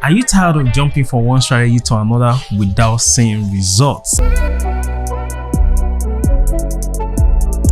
Are you tired of jumping from one strategy to another without seeing results?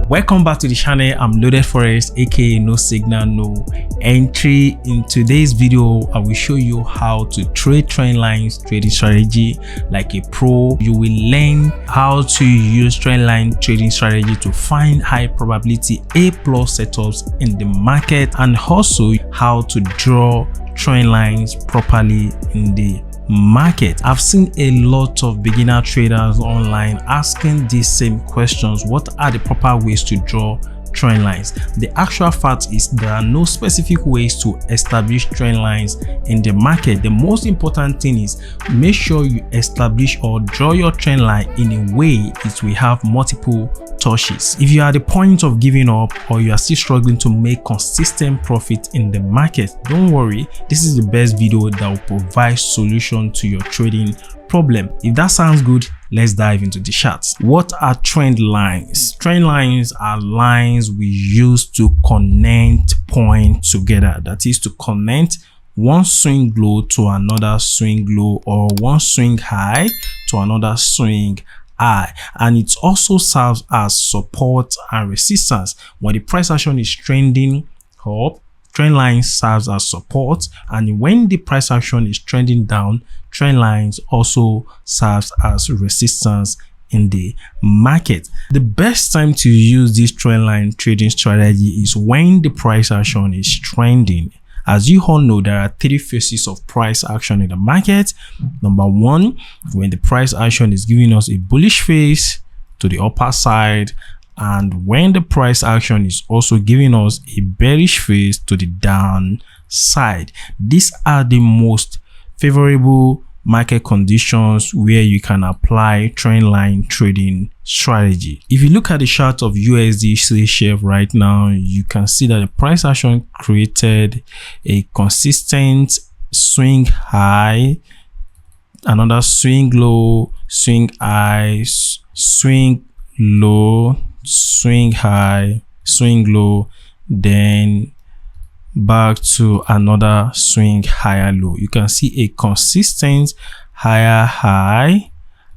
Welcome back to the channel. I'm Loaded Forex, aka no signal, no entry. In today's video, I will show you how to trade trend lines trading strategy like a pro. You will learn how to use trend line trading strategy to find high probability A+ setups in the market, and also how to draw trend lines properly in the market. I've seen a lot of beginner traders online asking these same questions. What are the proper ways to draw trend lines? The actual fact is there are no specific ways to establish trend lines in the market. The most important thing is make sure you establish or draw your trend line in a way it will have multiple touches. If you are at the point of giving up or you are still struggling to make consistent profit in the market, don't worry, this is the best video that will provide solution to your trading problem. If that sounds good, let's dive into the charts. What are trend lines? Trend lines are lines we use to connect points together. That is, to connect one swing low to another swing low, or one swing high to another swing high. And it also serves as support and resistance. When the price action is trending up, trend line serves as support, and when the price action is trending down, trend lines also serves as resistance in the market. The best time to use this trend line trading strategy is when the price action is trending. As you all know, there are three phases of price action in the market. Number one, when the price action is giving us a bullish phase to the upper side, and when the price action is also giving us a bearish phase to the downside. These are the most favorable market conditions where you can apply trend line trading strategy. If you look at the chart of USD CHF right now, you can see that the price action created a consistent swing high, another swing low, swing high, swing low, swing high, swing low, then back to another swing higher low. You can see a consistent higher high,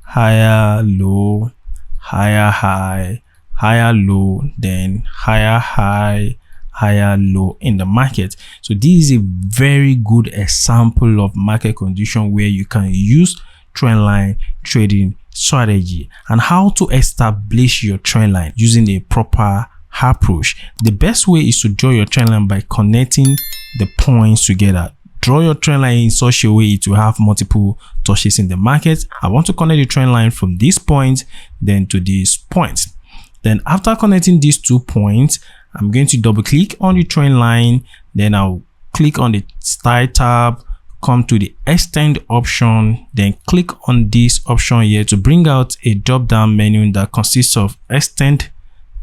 higher low, higher high, higher low, then higher high, higher low in the market. So this is a very good example of market condition where you can use trend line trading strategy. And how to establish your trend line using a proper approach. The best way is to draw your trend line by connecting the points together. Draw your trend line in such a way it will have multiple touches in the market. I want to connect the trend line from this point then to this point. Then after connecting these 2 points, I'm going to double click on the trend line. Then I'll click on the style tab, come to the extend option, then click on this option here to bring out a drop down menu that consists of extend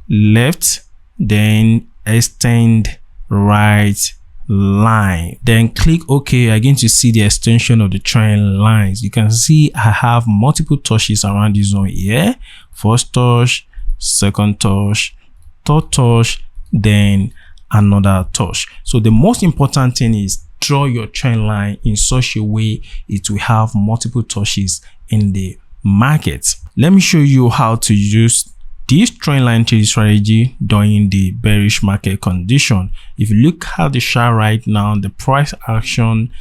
left, then extend right line, then click OK. You're going to see the extension of the trend lines. You can see I have multiple touches around this zone here. First touch, second touch, third touch, then another touch. So the most important thing is draw your trend line in such a way it will have multiple touches in the market. Let me show you how to use this trend line trading strategy during the bearish market condition. If you look at the chart right now, the price action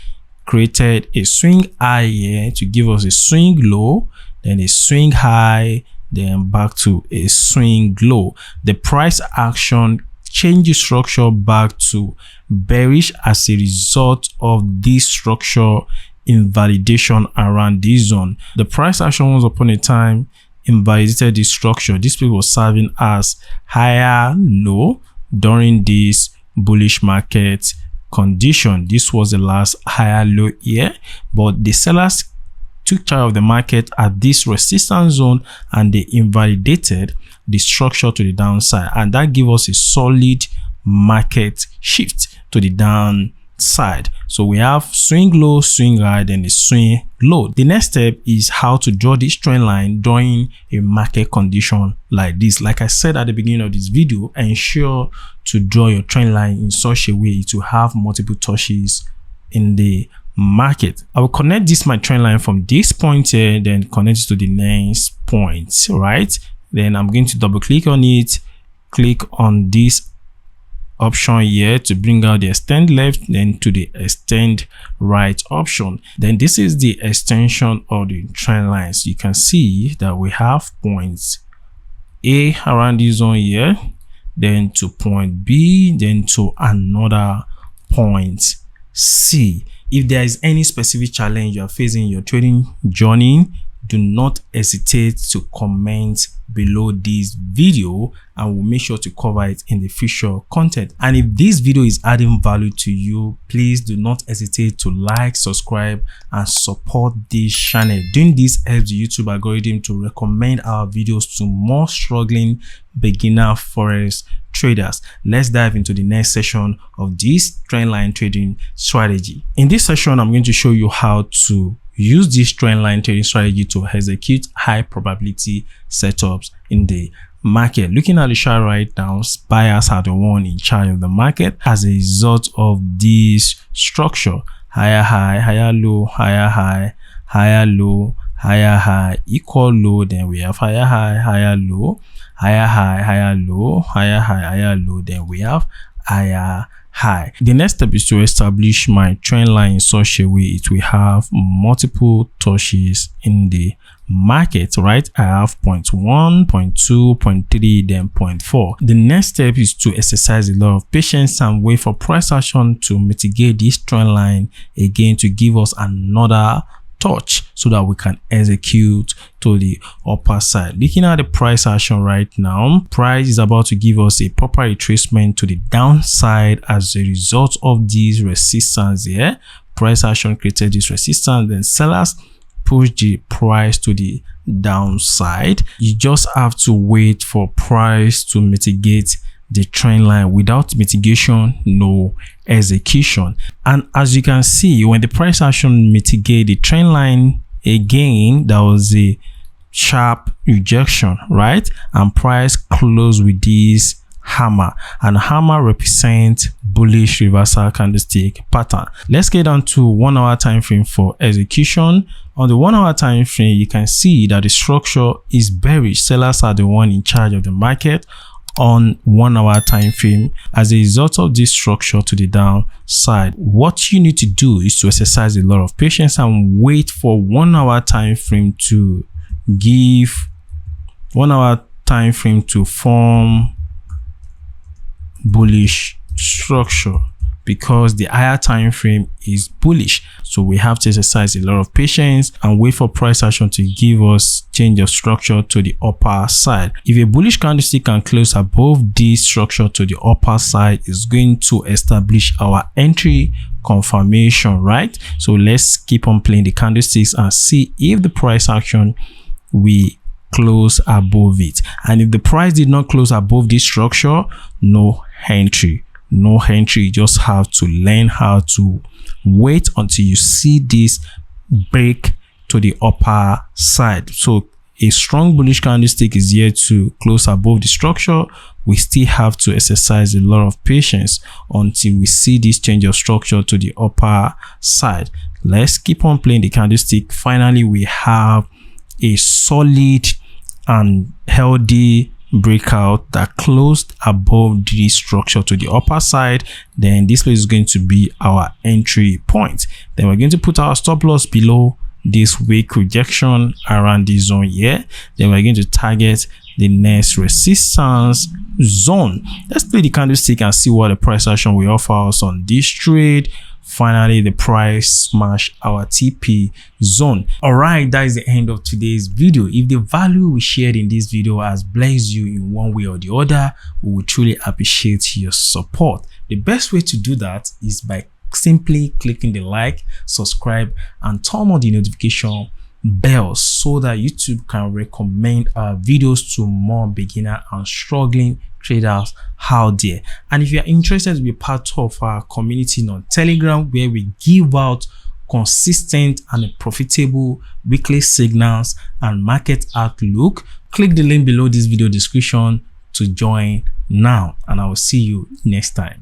created a swing high here to give us a swing low, then a swing high, then back to a swing low. The price action changed the structure back to bearish as a result of this structure invalidation around this zone. The price action once upon a time invalidated this structure. This peak was serving as higher low during this bullish market condition. This was the last higher low here, but the sellers took charge of the market at this resistance zone and they invalidated the structure to the downside, and that gave us a solid market shift to the downside. So we have swing low, swing high, then the swing low. The next step is how to draw this trend line during a market condition like this. Like I said at the beginning of this video, ensure to draw your trend line in such a way to have multiple touches in the market. I will connect this my trend line from this point here, then connect it to the next point, right? Then I'm going to double click on it, click on this option here to bring out the extend left, then to the extend right option. Then this is the extension of the trend lines. You can see that we have points A around this zone here, then to point B, then to another point C. If there is any specific challenge you are facing in your trading journey, do not hesitate to comment below this video and we'll make sure to cover it in the future content. And if this video is adding value to you, please do not hesitate to like, subscribe and support this channel. Doing this helps the YouTube algorithm to recommend our videos to more struggling beginner forex traders. Let's dive into the next session of this trendline trading strategy. In this session, I'm going to show you how to use this trendline trading strategy to execute high probability setups in the market. Looking at the chart right now, buyers are the one in charge of the market as a result of this structure: higher high, higher low, higher high, higher low, higher high, equal low. Then we have higher high, higher low, higher high, higher low, higher high, higher low. Then we have higher high. The next step is to establish my trend line in such a way it will have multiple touches in the market, right? I have point 1, point 2, point 3, then point 4. The next step is to exercise a lot of patience and wait for price action to mitigate this trend line again to give us another touch so that we can execute to the upper side. Looking at the price action right now, price is about to give us a proper retracement to the downside as a result of these resistance here. Price action created this resistance, then sellers push the price to the downside. You just have to wait for price to mitigate the trend line. Without mitigation, no execution. And as you can see, when the price action mitigate the trend line again, there was a sharp rejection, right? And price closed with this hammer, and hammer represents bullish reversal candlestick pattern. Let's get down to 1 hour time frame for execution. On the 1 hour time frame, you can see that the structure is bearish. Sellers are the one in charge of the market on 1 hour time frame as a result of this structure to the downside. What you need to do is to exercise a lot of patience and wait for 1 hour time frame to give 1 hour time frame to form bullish structure, because the higher time frame is bullish. So we have to exercise a lot of patience and wait for price action to give us change of structure to the upper side. If a bullish candlestick can close above this structure to the upper side, it's going to establish our entry confirmation, right? So let's keep on playing the candlesticks and see if the price action we close above it. And if the price did not close above this structure, no entry. No entry. You just have to learn how to wait until you see this break to the upper side. So a strong bullish candlestick is here to close above the structure. We still have to exercise a lot of patience until we see this change of structure to the upper side. Let's keep on playing the candlestick. Finally, we have a solid and healthy breakout that closed above the structure to the upper side. Then this place is going to be our entry point. Then we're going to put our stop loss below this weak rejection around this zone here. Then we're going to target the next resistance zone. Let's play the candlestick and see what the price action will offer us on this trade. Finally, the price smashed our TP zone. All right, that is the end of today's video. If the value we shared in this video has blessed you in one way or the other, we would truly appreciate your support. The best way to do that is by simply clicking the like, subscribe, and turn on the notification bell so that YouTube can recommend our videos to more beginner and struggling traders out there. And if you're interested to be part of our community on Telegram, where we give out consistent and profitable weekly signals and market outlook, click the link below this video description to join now, and I will see you next time.